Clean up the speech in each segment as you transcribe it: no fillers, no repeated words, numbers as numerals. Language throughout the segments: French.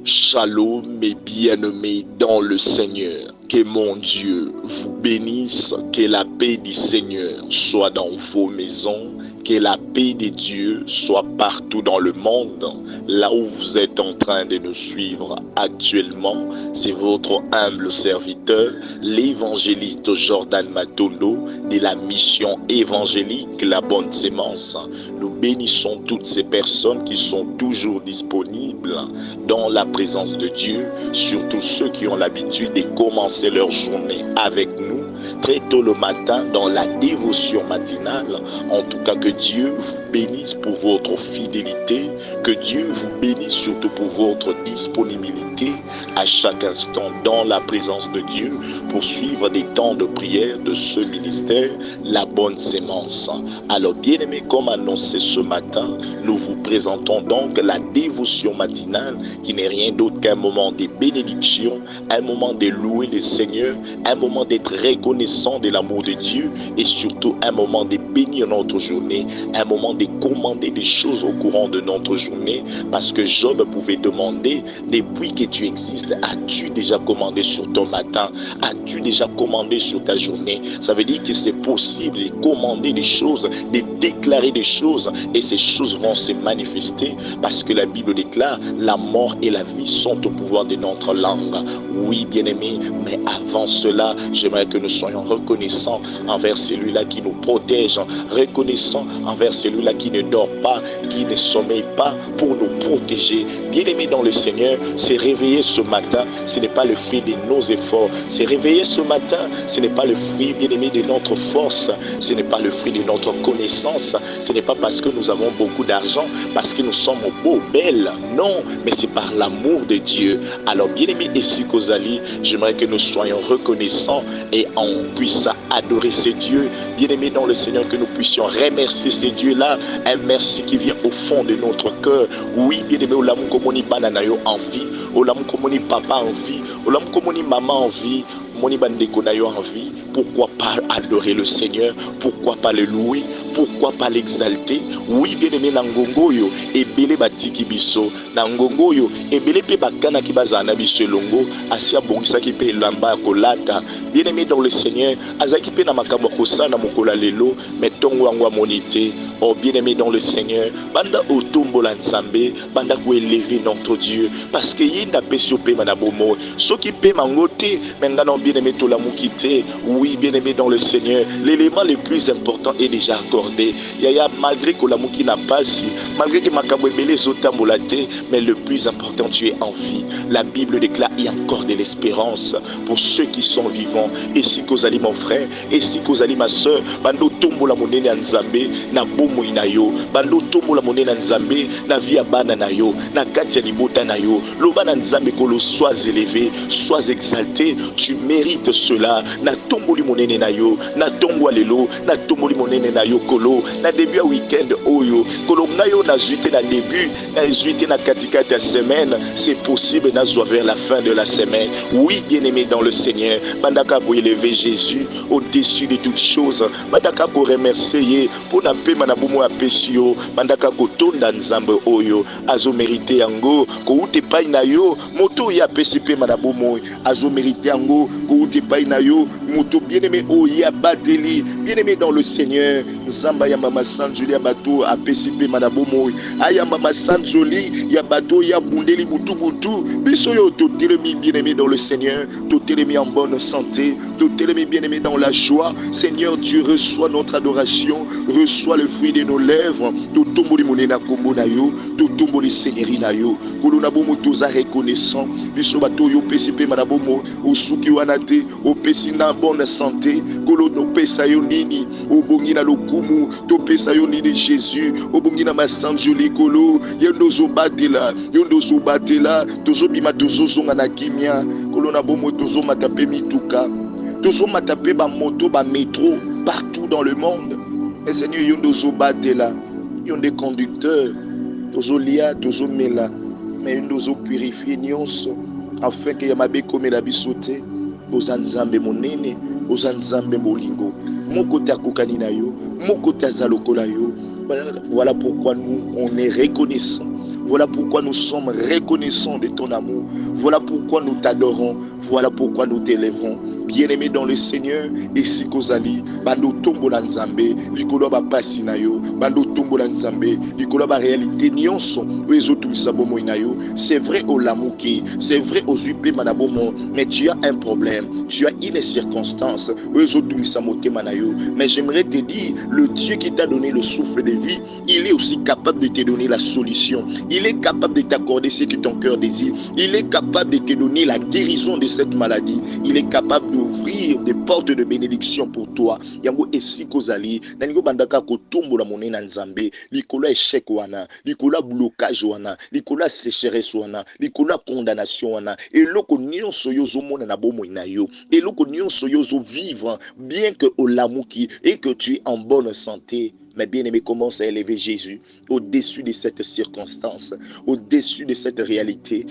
Shalom mes bien-aimés dans le Seigneur. Que mon Dieu vous bénisse, que la paix du Seigneur soit dans vos maisons, que la paix de Dieu soit partout dans le monde. Là où vous êtes en train de nous suivre actuellement, c'est votre humble serviteur, l'évangéliste Jordan Matondo de la mission évangélique La Bonne Sémence. Nous bénissons toutes ces personnes qui sont toujours disponibles dans la présence de Dieu, surtout ceux qui ont l'habitude de commencer leur journée avec nous très tôt le matin dans la dévotion matinale. En tout cas, que Dieu vous bénisse pour votre fidélité, que Dieu vous bénisse surtout pour votre disponibilité à chaque instant dans la présence de Dieu pour suivre des temps de prière de ce ministère, La Bonne Sémence. Alors, bien-aimés, comme annoncé ce matin, nous vous présentons donc la dévotion matinale qui n'est rien d'autre qu'un moment de bénédiction, un moment de louer le Seigneur, un moment d'être reconnaissant de l'amour de Dieu et surtout un moment de bénir notre journée, un moment de commander des choses au courant de notre journée, parce que Job pouvait demander, depuis que tu existes, as-tu déjà commandé sur ton matin? As-tu déjà commandé sur ta journée? Ça veut dire que c'est possible de commander des choses, de déclarer des choses, et ces choses vont se manifester parce que la Bible déclare la mort et la vie sont au pouvoir de notre langue. Oui, bien-aimés, mais avant cela, j'aimerais que nous soyons reconnaissants envers celui-là qui nous protège, reconnaissants envers celui-là qui ne dort pas, qui ne sommeille pas pour nous protéger. Bien-aimés dans le Seigneur, c'est réveiller ce matin, ce n'est pas le fruit de nos efforts. C'est réveiller ce matin, ce n'est pas le fruit, bien-aimés, de notre force, ce n'est pas le fruit de notre connaissance, ce n'est pas parce que nous avons beaucoup d'argent, parce que nous sommes beaux, belles, non, mais c'est par l'amour de Dieu. Alors, bien-aimés, ici Kozali, j'aimerais que nous soyons reconnaissants et on puisse adorer ces dieux. Bien-aimés dans le Seigneur, que nous puissions remercier ces dieux-là, un merci qui vient au fond de notre cœur. Oui, bien-aimés, Olamu Komoni Bananayo en vie, Olamu Komoni Papa en vie, Olamu Komoni Maman en vie, Moni Bandeko Nayo en vie. Pourquoi pas adorer le Seigneur? Pourquoi pas le louer? Pourquoi pas l'exalter? Oui, bien-aimé, Nangongoyo, ebele batiki biso, Nangongoyo, ebele pe bakana ki bazana biso longo, asia bongisa ki pe lamba kolata. Bien-aimé dans le Seigneur, azaki pe na makambo kosana mokola lelo, metongo angwa monité. Oh, bien-aimé dans le Seigneur, banda otombola nzambe, banda ko élever notre Dieu, parce que yinda pesio pe manabomo, soki pe mangote, mengana bien-aimé to la mukite. Oui, bien-aimé dans le Seigneur, l'élément le plus important est déjà accordé. Yaya, malgré que la mouki n'a pas si, malgré que makambo ebele zotambolate, mais le plus important, tu es en vie. La Bible déclare, il y a encore de l'espérance pour ceux qui sont vivants. Et si kozali mon frère, et si kozali ma soeur, bando tombo la monene na nzambe, na bomo inayo, bando tombo la monene na nzambe, na via bana na yo, na kati ya libota na yo, loba na nzambe kolo, sois élevé, sois exalté, tu mérites cela. Na tomboli monene na yo, na tongwa lelo, na tomboli monene na yo kolo, na début ya week-end oyo, kolo ngayo na zuite na début, na zuite na katikati ya semaine, c'est possible na zwa vers la fin de la semaine. Oui, bien-aimé dans le Seigneur, bandaka ko élever Jésus au-dessus de toutes choses, bandaka ko remercier pour na pema na bomo ya pesio, bandaka ko tonda nzambe oyo, azo mérité yango, ko ute pai na yo, moto ya pesi pema na bomo, azo mérité yango, ko ute pai na yo, moto bien-aimé oya bateli, bien-aimé dans le Seigneur, Zamba ya mama Sanjoli ya bato a pesi pema na bomo, aya mama Sanjoli ya bato ya bundeli butu butu, biso yo totelemi bien-aimé dans le Seigneur, totelemi en bonne santé, totelemi bien-aimé dans la joie. Seigneur Dieu, reçois notre adoration, reçois le fruit de nos lèvres, totomboli monena kombo na yo, totomboli seigneurie na yo, kolo na bomo toza reconnaissant, biso bato yo pesi pema na bomo, osuki wana te, opesi na bonne santé, kolo no pesa yo nini, obongi na lokumu, to pesa yo nini Jésus, obongi na masanjoli kolo, yondo zo batela, tozo bima tozo zonga na kimia, kolo na bomo tozo matape mituka, tozo matape ba moto ba métro partout dans le monde. Et Seigneur yondo zo batela, yonde conducteur, tozo lia, tozo mela, mais yondo zo purifier nyonso, afin que yamabe komela bisote, ozanzambe monene, ozanzambe molingo, moko te akokani na yo, moko te azalokola yo. Voilà pourquoi nous on est reconnaissants. Voilà pourquoi nous sommes reconnaissants de ton amour. Voilà pourquoi nous t'adorons. Voilà pourquoi nous t'élèverons. Bien-aimé dans le Seigneur, et si kozali, bando tombo la nzambe, likolo ba pasi na yo, bando tombo la nzambe, likolo ba réalité nyonso, oezo tumisa bomo inayo. C'est vrai au lamuki, c'est vrai aux UP manabomo, mais tu as un problème, tu as une circonstance, oezo tumisa mote manayo. Mais j'aimerais te dire, le Dieu qui t'a donné le souffle de vie, il est aussi capable de te donner la solution. Il est capable de t'accorder ce que ton cœur désire. Il est capable de te donner la guérison de cette maladie. Il est capable d'ouvrir des portes de bénédiction pour toi. Yango esiko zali, nango bandaka ko tombola monena nzambe, likolo échec wana, likolo blocage wana, likolo sécheresse wana, likolo condamnation wana, eloko nyonso yozo mona na bomo na yo, eloko nyonso yozo vivre bien que au lamuki et que tu es en bonne santé. Mais bien-aimé, commence à élever Jésus au-dessus de cette circonstance, au-dessus de cette réalité.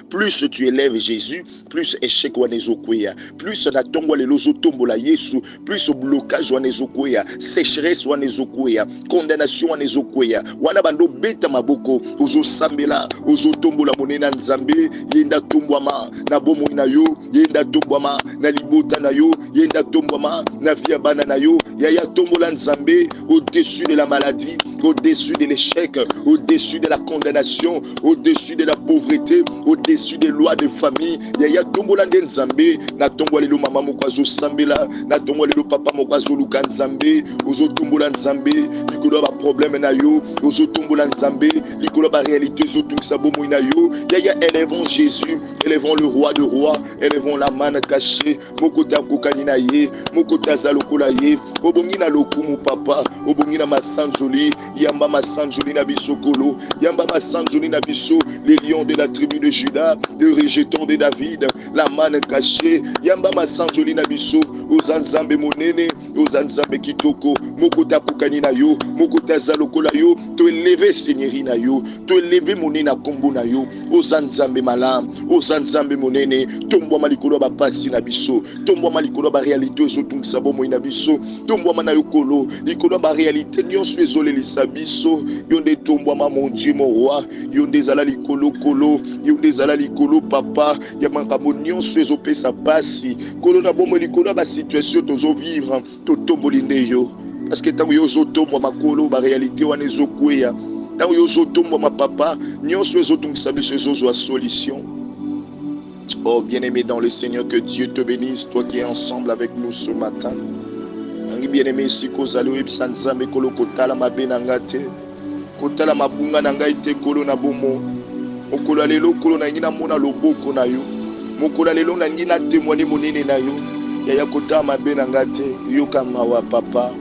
Plus tu élèves Jésus, plus échec wanezokwea, plus natongwa lelozo tombola Yesu, plus blocage wanezokwea, sécheresse wanezokwea, condamnation wanezokwea. Wana bando beta maboko, ozo sambela, ozo tombola monena nzambe, yenda tombwama na bomo na yo, yenda tombwama na libota na yo, yenda tombwama na via bana na yo, yaya tombola nzambe au-dessus de la maladie, au-dessus de l'échec, au-dessus de la condamnation, au-dessus de la pauvreté, au-dessus des lois de famille. Yaya tombola nzambe, na tombola lelo mama mokwazo sambela, na tombola lelo papa mokwazo luka nzambe, ozo tombola nzambe, likolo ba problème na yo, ozo tombola nzambe, likolo ba réalité ozo tumisa bomo na yo. Yaya élevons Jésus, élevons le roi de rois, élevons la manne cachée, mokota kokani na ye, mokota zalokola ye, obongi na lokumu papa, obongi na masanjoli, yamba masanjoli na bisokolo, yamba masanjoli na biso, les lions de la tribu de Juda, le rejeton de David, la manne cachée, yamba masanjoli na biso, ozanzambe monene, ozanzambe kitoko, mokota kokani na yo, mokota zalokola yo, to élever seigneurie na yo, to élever monene na kombo na yo, ozanzambe malam, ozanzambe monene, tombwa malikolo ba pasi na biso, tombwa malikolo ba réalité ezotungisa bomo na biso, tombwa na yokolo, likolo ba réalité nyonso ezolelisa biso, yonde tombwa mon Dieu mon roi, yonde zala likolo kolo, yonde zala likolo papa, ya makambo nyonso ezopesa pasi, kolo na bomo likolo ba situation tozo vivre, to tomboli nde yo, parce que tango yozo tombwa makolo ba réalité wana ezokweya, tango yozo tombwa ma papa, nyonso ezotungisa biso ezozwa solution. Oh bien-aimé dans le Seigneur, que Dieu te bénisse, toi qui es ensemble avec nous ce matin. Bien-aimé, si kozalo ebsanza mekolo kotala mabe nangate, kotala mabunga nangaite kolo na bomo, mokolo lelo kolo na ngina mona loboko na yo, mokolo lelo na ngina témoigner monene na yo, yaya kotala mabe nangate, yo kama wa papa,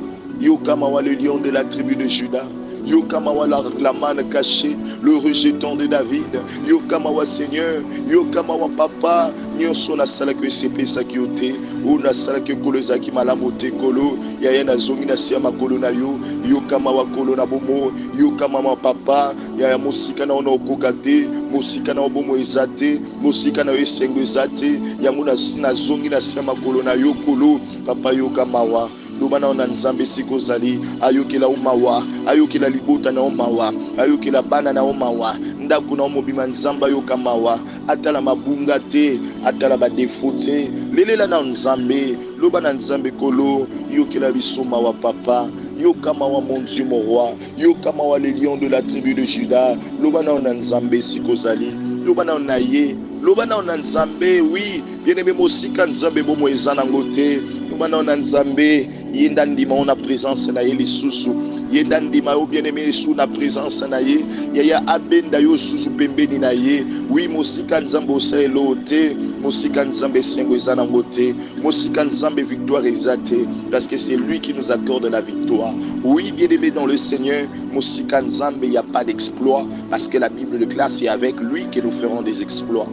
yo kama wa le lion de la tribu de Juda. Yokamawa la manne cachée, le rejeton de David. Yokamawa Seigneur, Yokamawa Papa. Nyonso na sala que sepe sakiote, ou na sala que kolozaki malamote kolo, yaya na zongi na siama kolo na yo, Yokamawa kolo na bomo, Yokamawa Papa, yaya mosika na ona okokate, mosika na obomo ezate, mosika na esengo ezate, yango na sina zongi na siama kolo na yo kolo, Papa Yokamawa. Lobana ona nzambe sikozali, ayokela umawa, ayokela libota na umawa, ayokela bana na umawa, ndako na omobima nzamba yokamawa, atala mabunga te, atala ba défaut te, lelela na nzambe, lobana nzambe kolo, yokela bisoma wa papa, yokamawa mon Dieu mon roi, yokamawa les lions de la tribu de Juda, lobana ona nzambe sikozali, lobana ona ye, lobana ona nzambe, oui, bien-aimé mosika nzambe bomo ezana ngote, lobana ona nzambe, yenda ndima ona présence na ye lisusu, yenda ndima yo bien-aimé sous na présence na ye, yaya abenda yo susu pembeni na ye, oui mosika nzambe oselo te, mosika nzambe sengo ezana ngote, mosika nzambe victoire ezate, parce que c'est lui qui nous accorde la victoire. Oui bien-aimé dans le Seigneur, mosika nzambe y a pas d'exploit, parce que la Bible déclare c'est avec lui que nous ferons des exploits.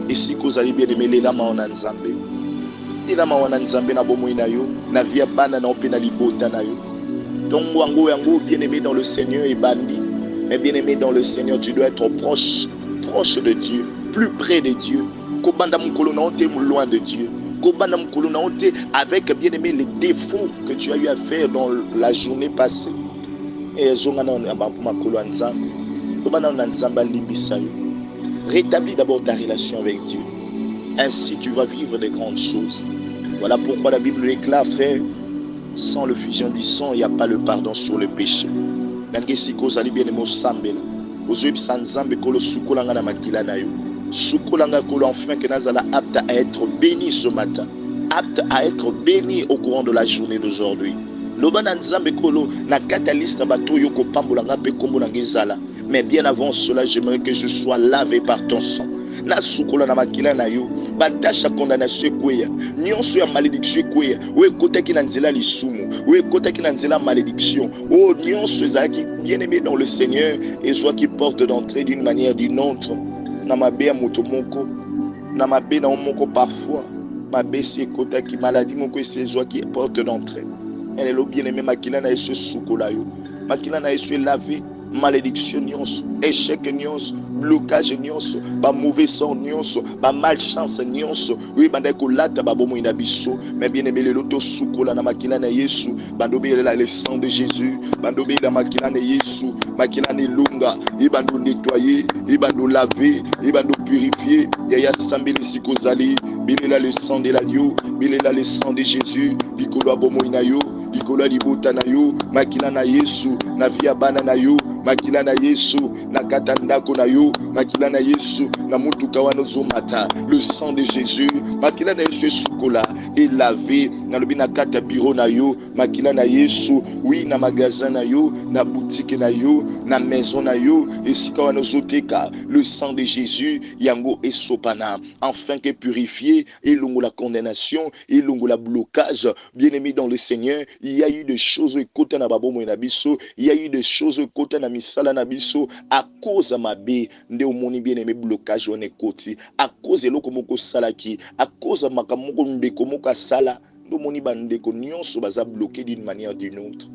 Et si vous allez bien-aimé les lamas en nzambe, les lamas en nzambe na bomo na yo, na via bana na ope na libota na yo. Donc wango yango bien-aimé dans le Seigneur et bandi, mais bien-aimé dans le Seigneur, tu dois être proche de Dieu, plus près de Dieu. Kobanda mukolo na ote loin de Dieu. Kobanda mukolo na ote avec bien-aimé les défauts que tu as eu à faire dans la journée passée. Et zonga na makolo nzambe. Rétablis d'abord ta relation avec Dieu. Ainsi tu vas vivre des grandes choses. Voilà pourquoi la Bible déclare, frère, sans le fusion du sang, il n'y a pas le pardon sur le péché. Enfin que Nazala apte à être béni ce matin, apte à être béni au courant de la journée d'aujourd'hui. Mais bien avant cela, j'aimerais que je sois lavé par ton sang. Na sukola na makila na yo batasha condamnation kweya nyonso ya malédiction kweya we kotaki na nzela lisumu we kotaki na nzela malédiction oh nyonso ezalaki bien aimé dans le Seigneur et soit qui porte d'entrée d'une manière d'une autre na mabe ya moto moko na mabe na moko parfois mabe si kotaki maladie moko c'est soit qui porte d'entrée elle est le bien aimé makila na yesu sukola yo makila na yesu lavé malédiction nyonso, échec nyonso, blocage nyonso, ba mauvais sort nyonso, ba malchance nyonso. Oui, bandeko lata ba bomo inabiso, mais bien aimé le loto sukola na makila na Yesu, bandobe la le sang de Jésus, bandobe la makila na Yesu, makila na lunga, et bando nettoyer, et bando laver, et bando purifier, yaya sambeli sikozali, bilela le sang de l'agneau, bilela le sang de Jésus, bikolo bomo inayo, bikolo libota na yo, makila na Yesu, na via bana na yo, makila na Yesu, na kata ndako na yo, makila na Yesu, na mutuka wana zomata, le sang de Jésus, makila na Yesu sukola, et lavé, na lobi na kata bureau na yo, makila na Yesu, oui na magasin na yo, na boutique na yo, na maison na yo, et sika wana zoteka, le sang de Jésus, yango et sopana, afin que purifié, et longo la condamnation, et longo la blocage, bien aimé dans le Seigneur, il y a eu des choses côté na babo mo na biso, il y a eu des choses côté na misala na biso à cause de ma bé nde omoni bien aimé blocage on ekoti à cause de loko moko salaki à cause de makamoko ndeko moko sala ndo moni bandeko nyonso baza bloqué d'une manière ou d'une autre.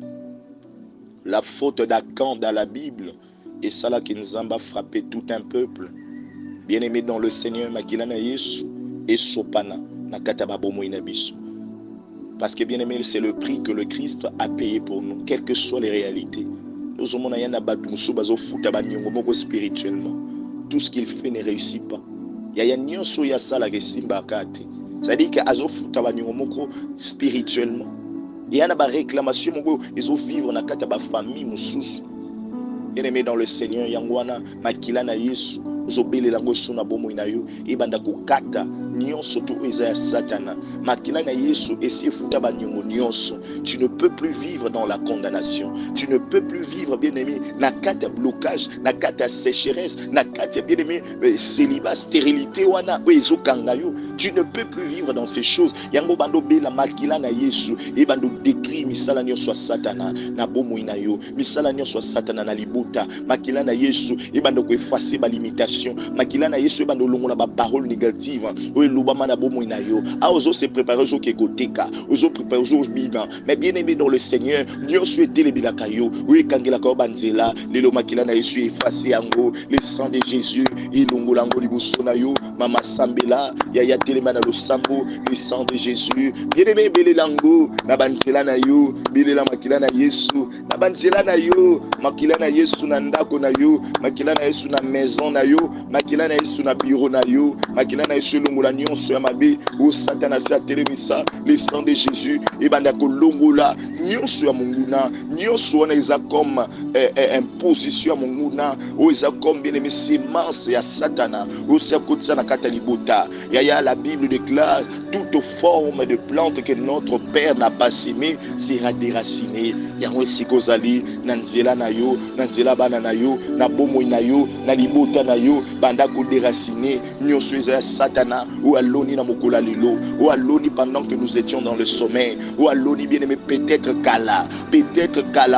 La faute d'Acan dans la Bible et ça là qui nous a frappé tout un peuple. Bien aimé dans le Seigneur makila na Yesu et sopana na kata babo mo na biso. Parce que bien aimé, c'est le prix que le Christ a payé pour nous, quelles que soient les réalités. Nous avons spirituellement. Tout ce qu'il fait ne réussit pas. Il y a un so ya sala ke simbakate. C'est-à-dire que azo futa ba nyongomoko spirituellement. Il y a une réclamation moko ils ont vivre na kata ba famille mususu. Bien aimé dans le Seigneur yangwana makila na Yesu. Zobele lango suna bomo inayo ibanda kukata nyonso to eza satana makila na Yesu esi futa ba nyongo nyonso. Tu ne peux plus vivre dans la condamnation, tu ne peux plus vivre bien aimé na kata blocage na kata sécheresse na kata bien aimé célibat stérilité wana ezo kangayo. Tu ne peux plus vivre dans ces choses. Yango bando bela makila na Yesu e bando détruire misala nyonso satana na bomo inayo misala nyonso satana na libuta makila na Yesu e bando ko effacer ba limitation makila na Yesu bando longola ba parole négative o lobama na bomo na yo a ozo se préparer ozo ke koteka ozo préparer ozo biba mais bien aimé dans le Seigneur nyo souhaiter le bilaka yo o ekangela ka banzela lelo makila na Yesu effacer yango le sang de Jésus et longola ngo liboso na yo mama sambela ya telema na lo sambo le sang de Jésus bien aimé belelango na banzela na yo belela makila na Yesu na banzela na yo makila na Yesu na ndako na yo makila na Yesu na maison na yo makila na Yesu na bureau na yo makila na Yesu longola nyonso ya mabe o satana sa telemisa le sang de Jésus et banda ko longola nyonso ya monguna nyonso wana eza comme imposition ya monguna o eza comme bien aimé semence ya satana o sa kotisa na kata libota ya la Bible déclare toute forme de plante que notre père n'a pas semé sera déracinée yango sikozali na nzela na yo na nzela bana na yo na bomo na yo na libota na yo banda ko déraciner nyonso eza satana ou aloni na mokola lelo ou aloni pendant que nous étions dans le sommeil ou aloni bien aimé peut-être kala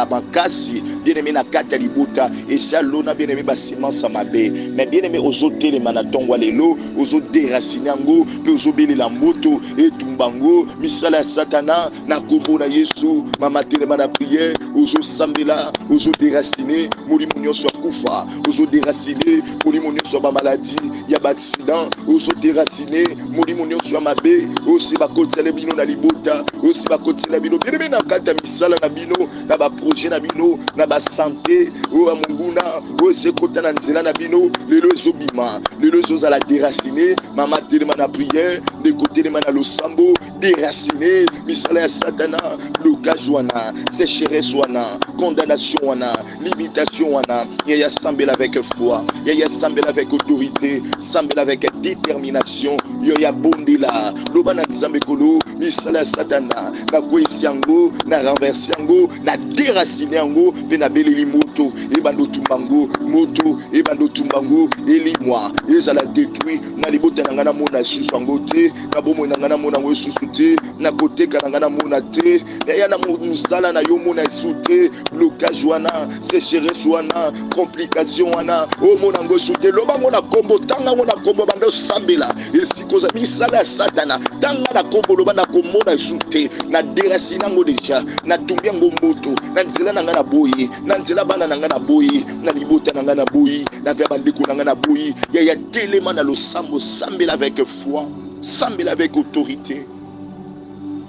makasi bien aimé na kata libota et ça lona bien aimé basiment sa mabe mais bien aimé ozote les manatongwa lelo ozo déraciner ngo pe ozobeli la moto et tumbango misala satana na kombo na Yesu mama telema na prière ozo sambela ozo déraciner molimo nyonso akufa ozo déraciner molimo nyonso ba maladie ya ba accident ozo déraciner déraciner molimo nyonso ya mabe osi bakotela bino na libota osi bakotela bino bien na kata misala na bino na ba projet na bino na ba santé o amunguna osi kota na nzela na bino lelo ezobima lelo ezozala déraciner mama telema na prière de côté de mana losambo déraciner misala ya satana blocage wana sécheresse wana condamnation wana limitation wana ya sambela avec foi ya sambela avec autorité sambela avec détermination ya bondela loba na nzambe kolo misala ya satana na kwesi yango na renverser yango na déraciner yango pe na beleli moto ebando tumbango moto ebando tumbango elimwa ezala détruit na libota na ngana mona susu yango te na bomo na ngana mona ngo susu te na koteka na ngana mona te ya na musala na yo mona susu te blocage wana sécheresse wana complication wana o mona ngo susu te loba mona kombo tanga mona kombo bando sambela esikoza misala ya satana tanga na kombo loba na komona susu te na déraciner ngo déjà na tumbi yango moto na nzela na ngana boyi na nzela bana na ngana boyi na libota na ngana boyi na vya bandeko na ngana boyi ya telema na losambo sambela avec foi sambela avec autorité.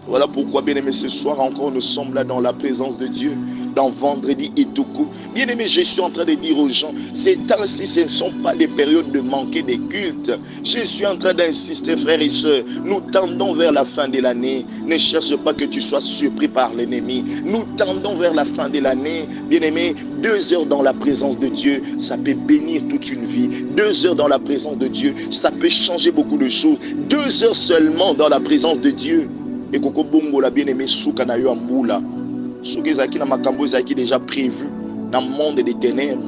Voilà pourquoi, bien-aimé, ce soir encore, nous sommes là dans la présence de Dieu, dans Vendredi et Toku. Bien-aimé, je suis en train de dire aux gens, ces temps-ci, ce ne sont pas des périodes de manquer des cultes. Je suis en train d'insister, frères et sœurs, nous tendons vers la fin de l'année. Ne cherche pas que tu sois surpris par l'ennemi. Nous tendons vers la fin de l'année. Bien-aimé, 2 heures dans la présence de Dieu, ça peut bénir toute une vie. 2 heures dans la présence de Dieu, ça peut changer beaucoup de choses. 2 heures seulement dans la présence de Dieu. Et koko bongo la bien-aimé souka na yo ambula souka ezaki na makambo ezaki déjà prévu dans le monde des ténèbres.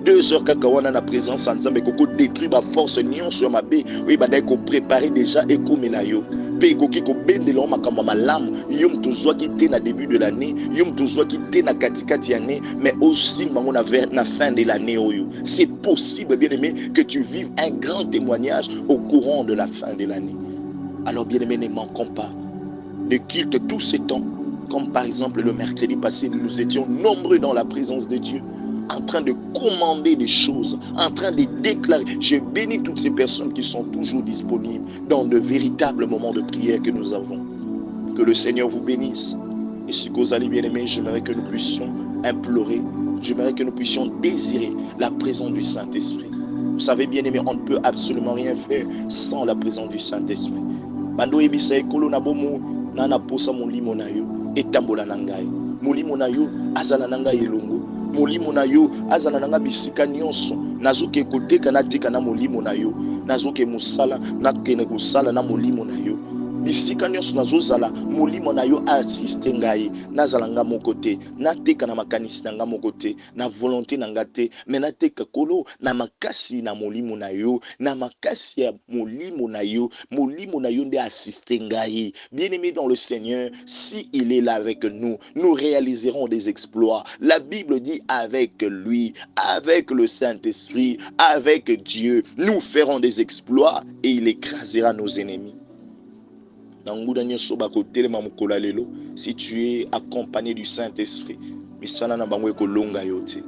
2 heures kaka wana na présence ya Nzambe koko détruire ba force nyonso ya mabe oyo bandai ko préparer déjà ekomela yo pe koki ko bendela makambo malamu yo mtozwaki te na début de l'année yo mtozwaki te na katikati ya année mais aussi bango na fin de l'année oyo. C'est possible, bien-aimé, que tu vives un grand témoignage au courant de la fin de l'année. Alors, bien-aimé, ne manquons pas de culte tous ces temps, comme par exemple le mercredi passé, nous étions nombreux dans la présence de Dieu, en train de commander des choses, en train de déclarer. Je bénis toutes ces personnes qui sont toujours disponibles dans de véritables moments de prière que nous avons. Que le Seigneur vous bénisse. Et si vous allez bien aimé, j'aimerais que nous puissions implorer, j'aimerais que nous puissions désirer la présence du Saint-Esprit. Vous savez, bien aimé, on ne peut absolument rien faire sans la présence du Saint-Esprit. Bando ebisa ekolo na bomo na posa molimo na yo etambola na ngai molimo na yo azala na ngai elongo molimo na yo azala na ngai bisika nyonso nazoke koteka na tika na molimo na yo nazoke musala na kene kusala na molimo na yo bisika nyonso nazozala molimo na yo assiste ngai nazala nga moko te nateka na makanisi na nga moko te na volonté na nga te mais nateka kolo na makasi na molimo na yo na makasi ya molimo na yo nde assiste ngai. Bien-aimé dans le Seigneur, si il est là avec nous, nous réaliserons des exploits. La Bible dit avec lui, avec le Saint-Esprit, avec Dieu, nous ferons des exploits et il écrasera nos ennemis. Si tu es accompagné du Saint-Esprit, misala na bango ekolonga yo te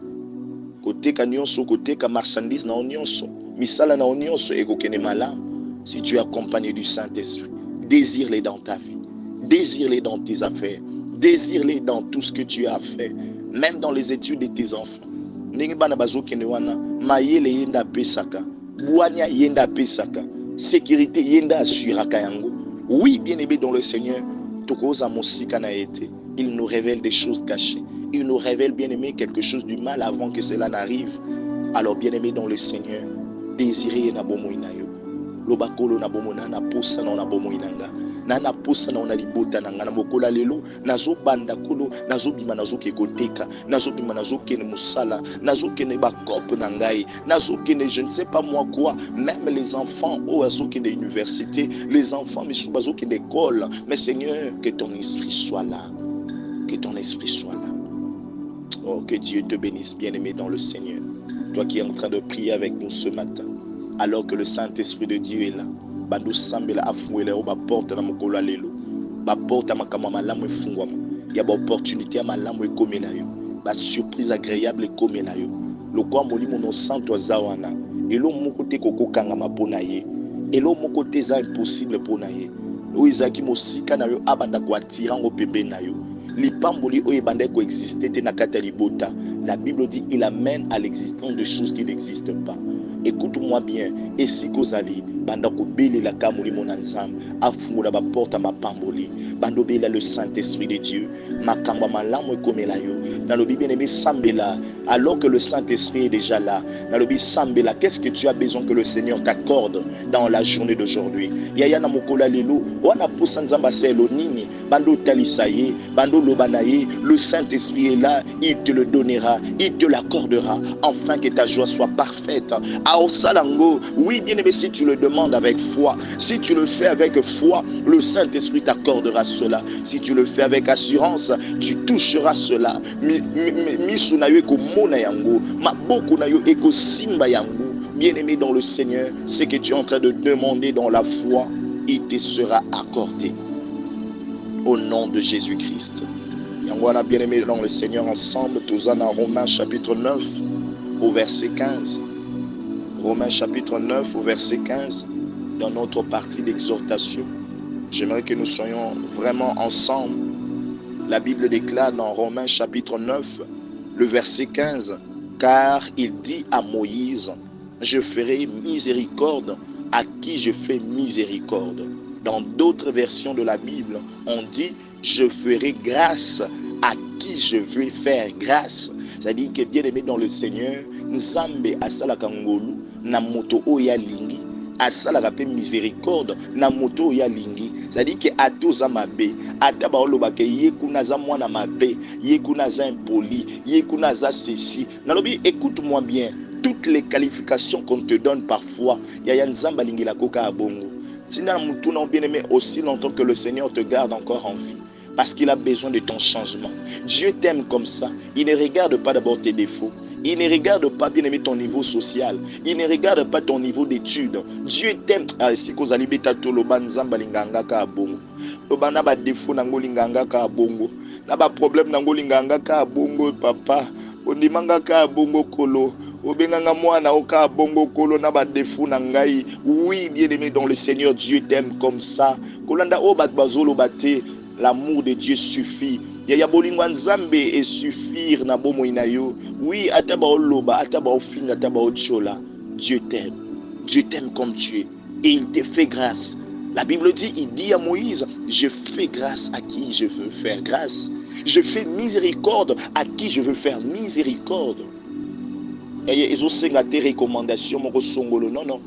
koteka nyonso koteka marchandise na nyonso misala na nyonso ekokene malamu. Si tu es accompagné du Saint-Esprit, désire-les dans ta vie, désire-les dans tes affaires, désire-les dans tout ce que tu as fait, même dans les études de tes enfants. Ndenge bana bazokene wana mayele yenda pesaka bwanya yenda pesaka sécurité yenda assuraka yango. Oui, bien-aimé dans le Seigneur, il nous révèle des choses cachées. Il nous révèle, bien-aimé, quelque chose du mal avant que cela n'arrive. Alors, bien-aimé dans le Seigneur, désirez na bomo inayo. Lobakolo na bomo na posa na bomo inanga. Na posa na libota na ngana mokola lelo nazo banda kolo nazo bima nazo kekoteka nazo bima nazo kene musala nazo kene bakop na ngai nazo kene je ne sais pas moi quoi. Même les enfants au azo kene université, les enfants mais sous bazo kene école. Mais Seigneur, que ton esprit soit là, que ton esprit soit là. Oh, que Dieu te bénisse, bien-aimé dans le Seigneur, toi qui es en train de prier avec nous ce matin alors que le Saint-Esprit de Dieu est là. Bando sambela afuele o ba porte na mokolo lelo ba porte makama malamu efungwama ya ba opportunité ya malamu ekomela yo ba surprise agréable ekomela yo lokwa molimo no santo azawana elo moko te kokokanga mapona ye Et l'homme côté c'est impossible pour naye. O izaki mosika na yo abanda ko atirango pembe na yo. Lipamboli o ebanda ko exister te na kata libota. La Bible dit il amène à l'existence de choses qui n'existent pas. Écoute-moi bien, et si kozali banda ko belela kamoli mon ensemble, afungola ba porte ma pamboli, bando bela le Saint-Esprit de Dieu, makamba malamu ekomela yo. Na lobi bien-aimé sambela, alors que le Saint-Esprit est déjà là. Na lobi sambela, qu'est-ce que tu as besoin que le Seigneur t'accorde dans la journée d'aujourd'hui? Yaya na mokola lelo, wana poussa nzamba selo nini, bando talisaye, bando lobanaye, le Saint-Esprit est là, il te le donnera, il te l'accordera, afin que ta joie soit parfaite. Aosalango, oui bien-aimé, si tu le demandes avec foi, si tu le fais avec foi, le Saint-Esprit t'accordera cela. Si tu le fais avec assurance, tu toucheras cela. Bien-aimé dans le Seigneur, ce que tu es en train de demander dans la foi, il te sera accordé. Au nom de Jésus-Christ. Yangwana bien-aimé dans le Seigneur ensemble, tous en Romains chapitre 9 au verset 15. Romains chapitre 9 au verset 15, dans notre partie d'exhortation. J'aimerais que nous soyons vraiment ensemble. La Bible déclare dans Romains chapitre 9, le verset 15, car il dit à Moïse, je ferai miséricorde à qui je fais miséricorde. Dans d'autres versions de la Bible, on dit, je ferai grâce à qui je veux faire grâce. C'est-à-dire que bien aimé dans le Seigneur, Nzambe asala kangolu, na moto oya lingi, asala rape miséricorde, na moto oya lingi. C'est-à-dire que atoza mabe, ataba olobake yekuna za mwana mabe, yekuna za impoli, yekuna za ceci. Nalobi, écoute-moi bien, toutes les qualifications qu'on te donne parfois, yaya Nzamba lingi la koka abongo. Tina mutuna bien aimé aussi longtemps que le Seigneur te garde encore en vie. Parce qu'il a besoin de ton changement. Dieu t'aime comme ça. Il ne regarde pas d'abord tes défauts. Il ne regarde pas, bien aimé, ton niveau social. Il ne regarde pas ton niveau d'études. Dieu t'aime. Si vous allez betato lo banzamba linganga ka bongo. Lo bana ba défaut nango linganga ka bongo. Na ba problème nango linganga ka bongo papa. Ondimanga ka bongo kolo. Obenganga mwana oka bongo kolo na ba défaut nangai. Oui, bien aimé dans le Seigneur, Dieu t'aime comme ça. Kolanda o bat bazolo bate. L'amour de Dieu suffit. Yaya bolingwa nzambe et suffire na bomo inayo. Oui, ataba oloba, ataba ofinga, ataba ochola. Dieu t'aime. Dieu t'aime comme tu es. Et il te fait grâce. La Bible dit, il dit à Moïse, je fais grâce à qui je veux faire grâce. Je fais miséricorde à qui je veux faire miséricorde. Yaya ezosenga te recommandation moko songolo. Non, non.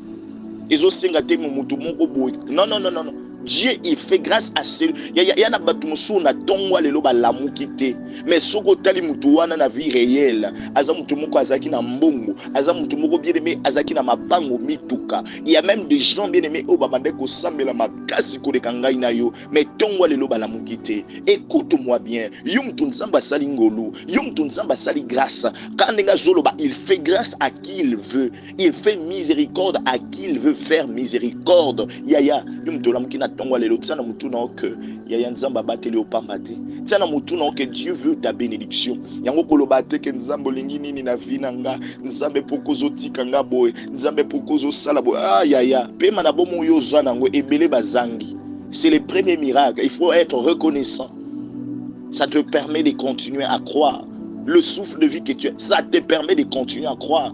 Ezosenga te mutu moko boy. Non, non, non, non, non. Dieu il fait grâce à celui. Yana batumusu na tongwa lelo ba lamu kite. Mais soko tali mutu wana na vie réelle. Aza mutu moko azaki na mbongo, aza mutu moko bien aimé azaki na mabango mituka. Il y a même des gens bien aimés au babande ko sambela makasi ko de kangai na yo. Mais tongwa lelo ba lamu kite. Écoute-moi bien. Yum tunzamba sali ngolu, yum tunzamba sali grâce. Kandenga zoloba, il fait grâce à qui il veut. Il fait miséricorde à qui il veut faire miséricorde. Yaya, yum tolam kina tongwa lelo tsana mutu na que yaya nzamba bateli opamba te. Tsana mutu na que Dieu veut ta bénédiction. Yango koloba te ke nzambo lingi nini na vina nga, nzambe pokozo tika nga boy, nzambe pokozo sala boy. Ah yaya, pema na bomo yo zwana ngo ebele bazangi. C'est le premier miracle. Il faut être reconnaissant. Ça te permet de continuer à croire. Le souffle de vie que tu as, ça te permet de continuer à croire.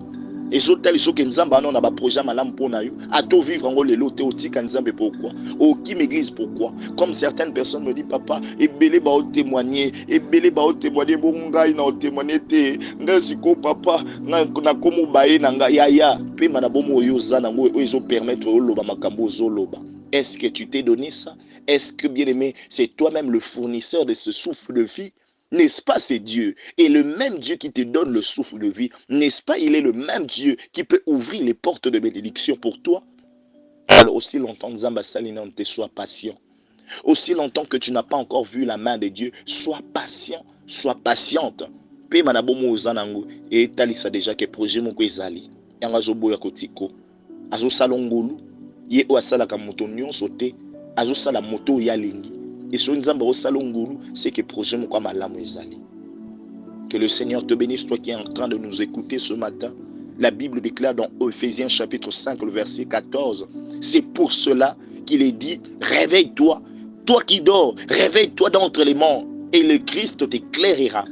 Et so tel so que nzamba non na ba projet malam pona yo, à to vivre ngo lelo te otika nzambe pourquoi? Au qui m'église pourquoi? Comme certaines personnes me disent papa, ebele ba o témoigner, ebele ba o témoigner bo ngai na o témoigner te, ngai siko papa, na komo bae na ngai ya pe mana bomo yo zana ngo ezo permettre o loba makambo zo loba. Est-ce que tu t'es donné ça? Est-ce que bien aimé, c'est toi-même le fournisseur de ce souffle de vie? N'est-ce pas, c'est Dieu? Et le même Dieu qui te donne le souffle de vie, n'est-ce pas, il est le même Dieu qui peut ouvrir les portes de bénédiction pour toi? Alors aussi longtemps, Nzamba Salinante, sois patient. Aussi longtemps que tu n'as pas encore vu la main de Dieu, sois patient, sois patiente. Pe manabomo ozanango et talisa déjà que projet moko ezali. Yanga zoboya kotiko. Azo salongolu, ye o asala ka moto nyonso te, azo sala moto ya lingi. Et sur Nzamba o salongolu, c'est que projet moko malamu ezali. Que le Seigneur te bénisse, toi qui es en train de nous écouter ce matin. La Bible déclare dans Ephésiens chapitre 5, le verset 14, C'est pour cela qu'il est dit, réveille-toi. Toi qui dors, réveille-toi d'entre les morts et le Christ t'éclairera.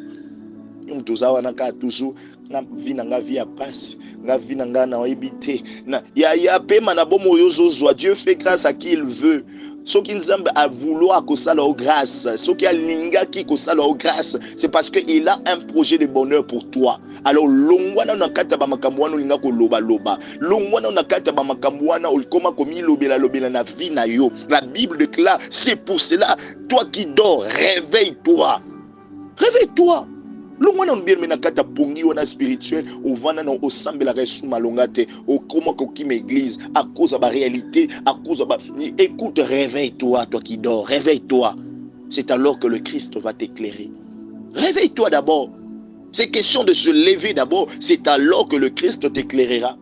Toujours na vie na nga vie à passe na vie na nga na ebité na ya pema na bomo yozo Dieu fait grâce à qui il veut. Ce qui nous a vouloir que ça leur grâce, ce qui a linga qui que ça leur grâce, c'est parce qu'il a un projet de bonheur pour toi. Alors longwana na kata ba makamwana linga ko loba loba. Longwana na kata ba makamwana ulkoma komi lobela lobela na vie na yo. La Bible déclare, c'est pour cela, toi qui dors, réveille-toi. Réveille-toi. Longwana mbirme na kata pongi wana spirituel ovana na osambela resu malongate okoma kokima église à cause de la réalité, à cause de écoute, réveille-toi, toi qui dors, réveille-toi. C'est alors que le Christ va t'éclairer. Réveille-toi d'abord. C'est question de se lever d'abord, c'est alors que le Christ t'éclairera.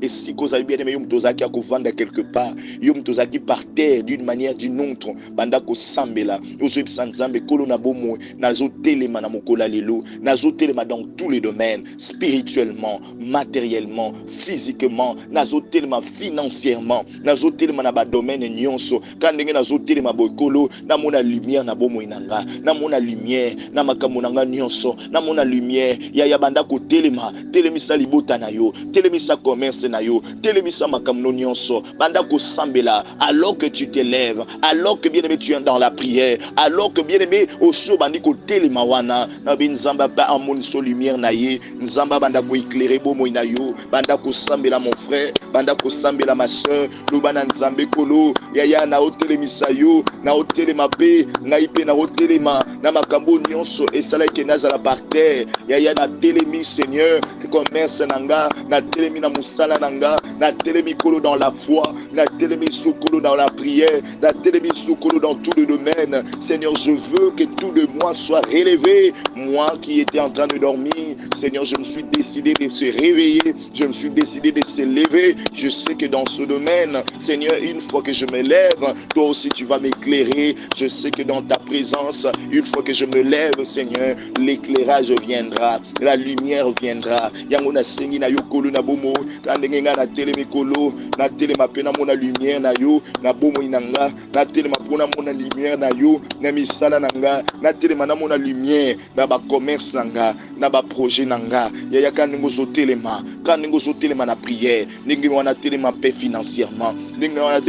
Et si vous avez bien aimé, yom tozaki à vendre quelque part, yom tozaki par terre d'une manière d'une autre, banda ko sambela, yoso sanzambe kolo na bomo, nazo telema na mokola lelo, nazo telema dans tous les domaines, spirituellement, matériellement, physiquement, nazo telema financièrement, nazo telema na ba domaine nyonso, kandenge nazo telema bokolo, na mona lumière na bomo inanga, na mona lumière, na makambo nanga nyonso, na mona lumière, ya banda ko telema, telemisa libota na yo, telemisa commerce na yo, telemisa makamno nyonso, banda ko sambela, alors que tu t'élèves, alors que bien aimé tu es dans la prière, alors que bien aimé oso bandi ko telema wana, na bin nzamba ba amoni so lumière na ye, nzamba banda ko éclairer bomo na yo, banda ko sambela mon frère, banda ko sambela ma soeur, lobana nzambe kolo, ya na otelemisa yo, na otelema pe, ngai pe na otelema, na makambo nyonso esala ke nazala par terre, ya na telemi Seigneur, commerce nanga, na telemi na musala nanga, na telemi kolo dans la foi, na telemi sukolo dans la prière, na telemi sukolo dans tout le domaine. Seigneur, je veux que tout de moi soit relevé. Moi qui étais en train de dormir, Seigneur, je me suis décidé de se réveiller, je me suis décidé de se lever. Je sais que dans ce domaine, Seigneur, une fois que je me lève, toi aussi tu vas m'éclairer. Je sais que dans ta présence, une fois que je me lève, Seigneur, l'éclairage viendra, la lumière viendra. Yango na sengi na yokolo na bomo, kandenge nga na telemi kolo, na telema pe na mona lumière na yo, na bomo inanga, na telema pona mona lumière na yo, na misala nanga, na telema na mona lumière, na ba commerce nanga, na ba projet nanga. Ya kandenge zo telema na prière, ndenge wana telema pe financièrement, ndenge wana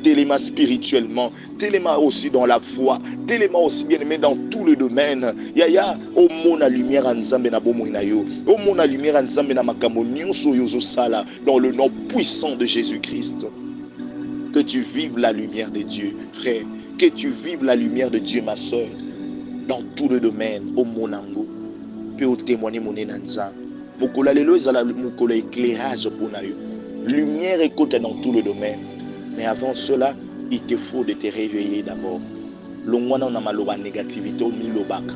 telema spirituellement, telema aussi dans la foi, telema aussi bien aimé dans tout le domaine. Ya au mona lumière en nzambe na bomo na yo, au mona lumière en nzambe na makambo nyonso yozo sala, dans le nom puissant de Jésus-Christ. Que tu vives la lumière de Dieu, frère. Que tu vives la lumière de Dieu, ma soeur, dans tout le domaine. Au monango, peut au témoigner mon enanza. Mokola lelo ezala mokola éclairage pour na yo. Lumière écoute dans tout le domaine. Mais avant cela, il te faut de te réveiller d'abord. Longwana on a maloba négativité au milobaka.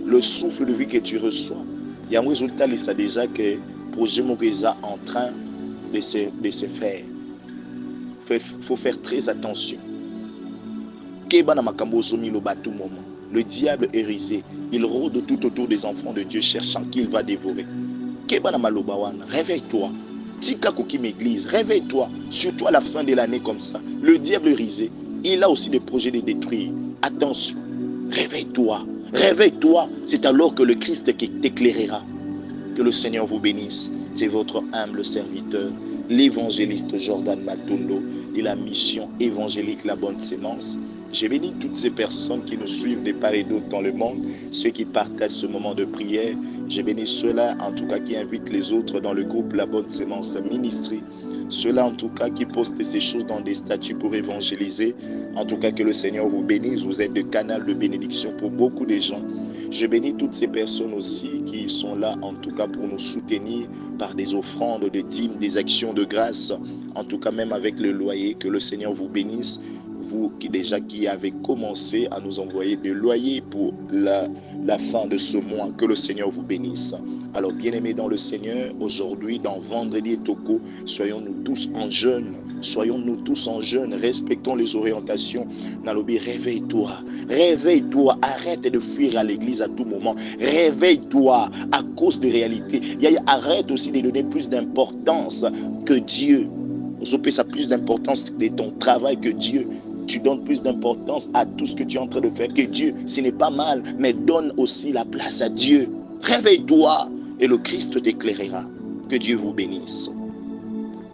Le souffle de vie que tu reçois. Il y a un résultat, il sait déjà que projet Mokéza en train de se faire. Faut faire très attention. Le diable est risé. Il rôde tout autour des enfants de Dieu, cherchant qu'il va dévorer. Réveille-toi. Tika Kokim Église, réveille-toi. Surtout à la fin de l'année comme ça. Le diable est risé. Il a aussi des projets de détruire. Attention. Réveille-toi. Réveille-toi. C'est alors que le Christ t'éclairera. Que le Seigneur vous bénisse. C'est votre humble serviteur, l'évangéliste Jordan Matondo, de la mission évangélique La Bonne Sémence. Je bénis toutes ces personnes qui nous suivent de part et d'autre dans le monde, ceux qui partagent ce moment de prière. Je bénis ceux-là, en tout cas, qui invitent les autres dans le groupe La Bonne Sémence Ministry. Ceux-là, en tout cas, qui postent ces choses dans des statuts pour évangéliser. En tout cas, que le Seigneur vous bénisse. Vous êtes le canal de bénédiction pour beaucoup de gens. Je bénis toutes ces personnes aussi qui sont là, en tout cas, pour nous soutenir par des offrandes, des dîmes, des actions de grâce. En tout cas, même avec le loyer, que le Seigneur vous bénisse. Vous qui avez commencé à nous envoyer des loyers pour la fin de ce mois, que le Seigneur vous bénisse. Alors, bien-aimés dans le Seigneur, aujourd'hui, dans Vendredi et Toko, soyons-nous tous en jeûne. Soyons-nous tous en jeûne, respectons les orientations. Nalobi, réveille-toi, réveille-toi, arrête de fuir à l'église à tout moment. Réveille-toi à cause de réalité. Arrête aussi de donner plus d'importance que Dieu. ça plus d'importance de ton travail que Dieu. Tu donnes plus d'importance à tout ce que tu es en train de faire que Dieu. Ce n'est pas mal, mais donne aussi la place à Dieu. Réveille-toi et le Christ t'éclairera. Que Dieu vous bénisse.